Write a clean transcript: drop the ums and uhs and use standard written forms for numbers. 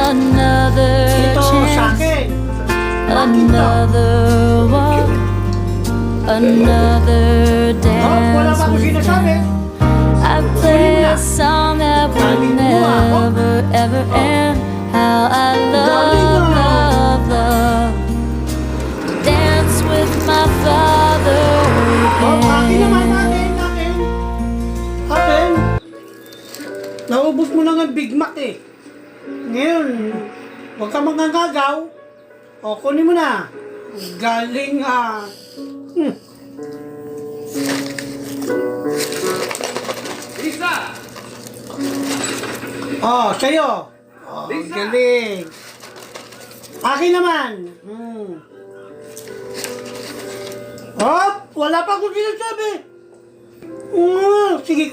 Another Ito sa chance, akin. another walk, another Wala dance pa akong with sinasabi. them. I play a song that will never ever end. How I love, love, love. Dance with my father Akin naman, again. akin. Naubos mo na ng Big Mac eh. Ngayon, huwag ka mangangagaw. O, kunin mo na. Galing Lisa! Oh, sa'yo. Oh, Lisa! galing. Akin naman. Hop, wala pa akong sinasabi. Sige.